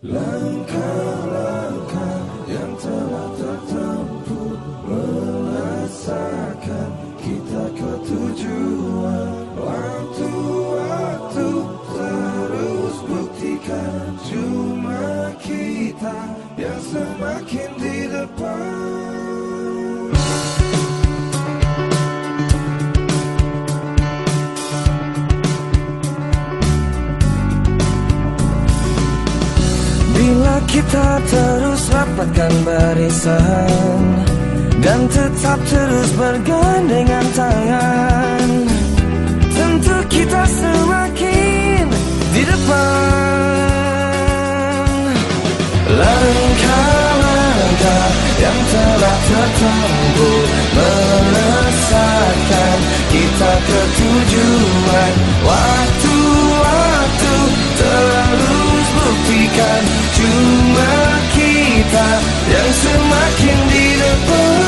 Langkah-langkah yang telah tertempuh merasakan kita ke tujuan. Waktu-waktu terus buktikan cuma kita yang semakin di depan. Bila kita terus rapatkan barisan dan tetap terus bergandengan tangan, tentu kita semakin di depan. Langkah-langkah yang telah tertempuh merasakan kita ke tujuan. Waktu-waktu terus buktikan cuma kita yang semakin di depan.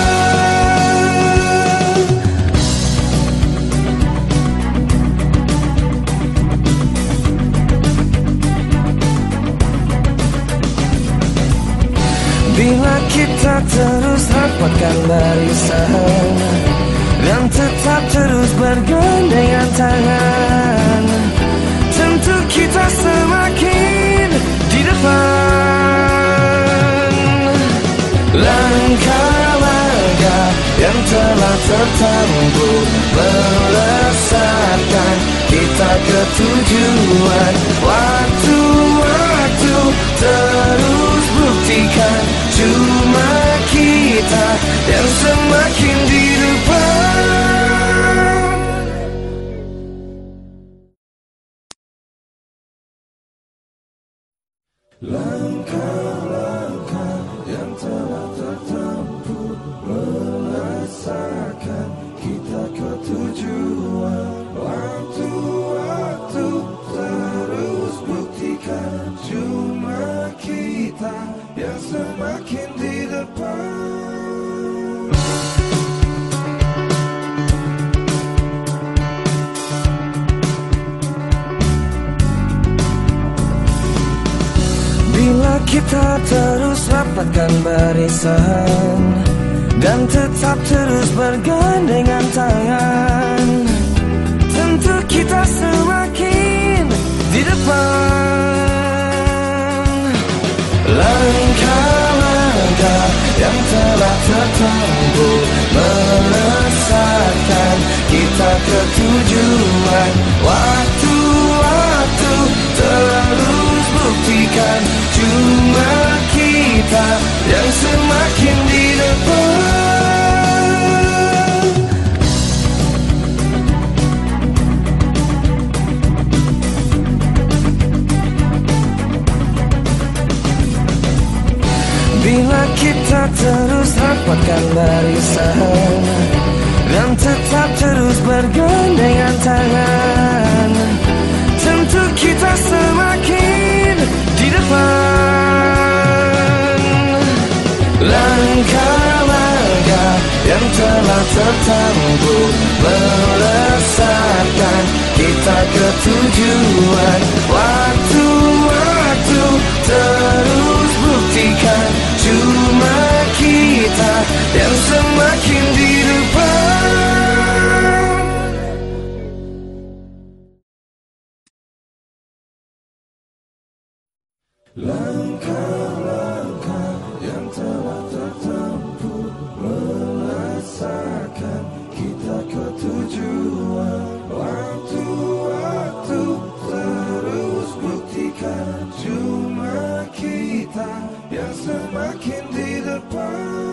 Bila kita terus rapatkan barisan dan tetap terus bergandengan tangan, tentu kita semakin di depan. Langkah-langkah yang telah tertempuh merasakan kita ke tujuan. Waktu-waktu terus buktikan cuma kita yang semakin di depan. Langkah-langkah yang telah tertempuh merasakan kita ke tujuan. Waktu-waktu terus buktikan cuma kita yang semakin di depan. Bila kita terus rapatkan barisan dan tetap terus bergandengan tangan, tentu kita semakin di depan. Langkah-langkah yang telah tertempuh merasakan kita ke tujuan. Waktu-waktu terus buktikan cuma kita yang semakin di depan. Bila kita terus rapatkan barisan dan tetap terus bergandengan tangan, tentu kita semakin di depan. Langkah-langkah yang telah tertempuh merasakan kita ke tujuan. Waktu-waktu terus buktikan cuma kita yang semakin di depan. Langkah-langkah yang telah tertempuh merasakan kita ke tujuan. Waktu-waktu terus buktikan cuma kita yang semakin di depan.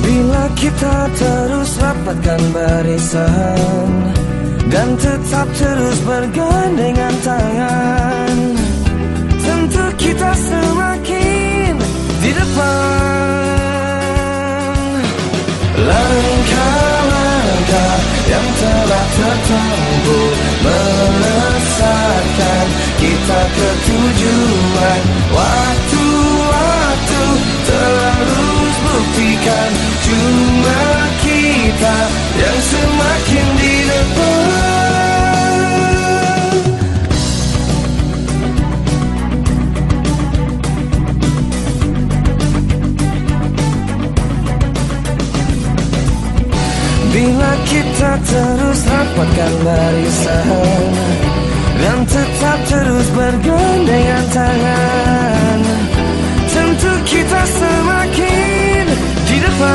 Bila kita terus rapatkan barisan dan tetap terus bergandengan tangan, tentu kita semakin di depan. Langkah-langkah yang telah tertempuh merasakan kita ke tujuan. Waktu-waktu terus buktikan kita terus rapatkan barisan dan tetap terus bergandengan tangan, tentu kita semakin di depan.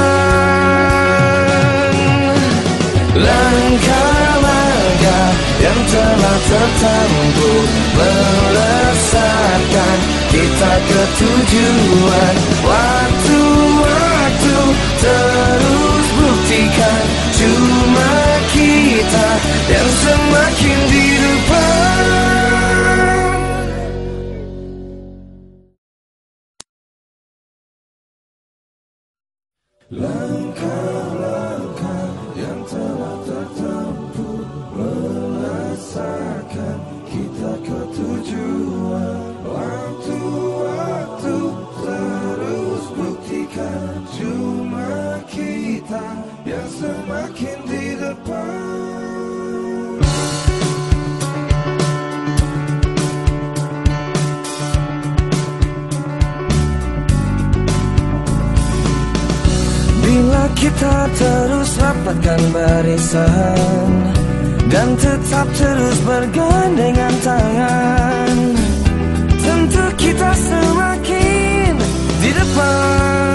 Langkah-langkah yang telah tertempuh melesatkan kita ke tujuan. Waktu-waktu terus buktikan cuma kita yang semakin di depan. Langkah-langkah yang telah tertempuh melesatkan kita ke tujuan. Waktu-waktu terus buktikan cuma kita yang semakin di depan. Bila kita terus rapatkan barisan dan tetap terus bergandengan tangan, tentu kita semakin di depan.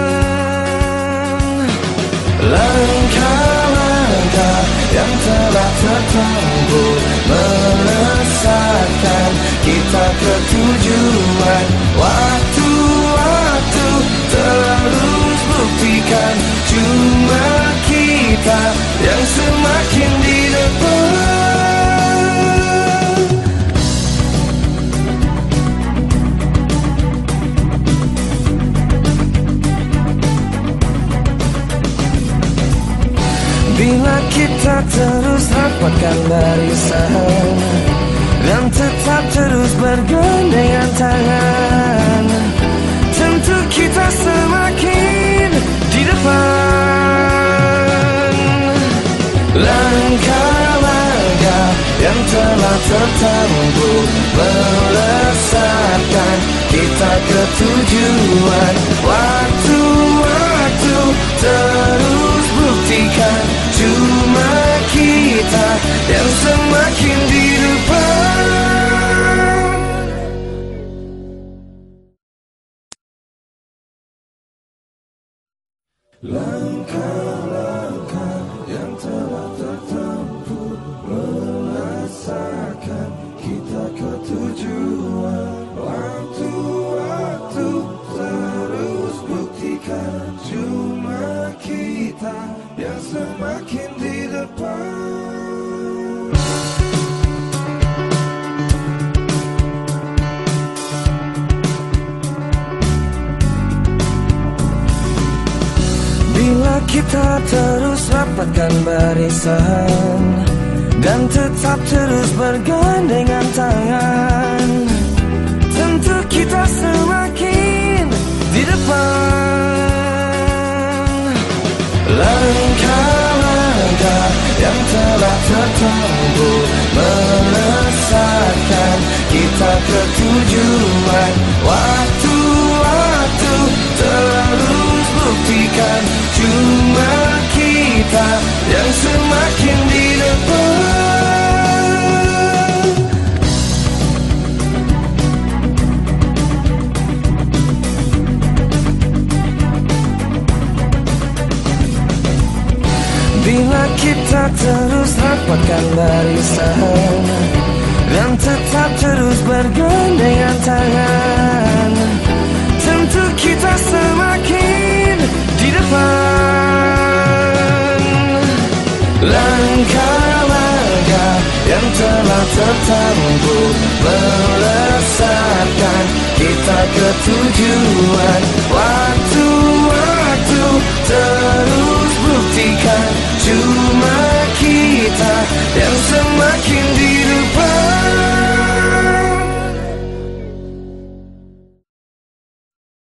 Langkah-langkah yang telah tertempuh melesatkan kita ke tujuan. Waktu-waktu terus buktikan cuma kita yang semakin di depan. Bila kita terus rapatkan barisan dan tetap terus bergandengan tangan, tentu kita semakin di depan. Langkah-langkah yang telah tertempuh melesatkan kita ke tujuan. Waktu-waktu terus buktikan cuma kita yang semakin di depan. Langkah-langkah yang telah tertempuh melesatkan kita ke tujuan. Waktu-waktu terus buktikan cuma kita yang semakin di depan. Bila kita terus rapatkan barisan dan tetap terus bergandengan tangan, tentu kita semakin di depan. Langkah-langkah yang telah tertempuh melesatkan kita ke tujuan. Waktu-waktu terus buktikan cuma kita yang semakin di depan. Bila kita terus rapatkan barisan dan tetap terus bergandengan tangan, tentu kita semakin di depan. Langkah-langkah yang telah tertempuh melesatkan kita ke tujuan.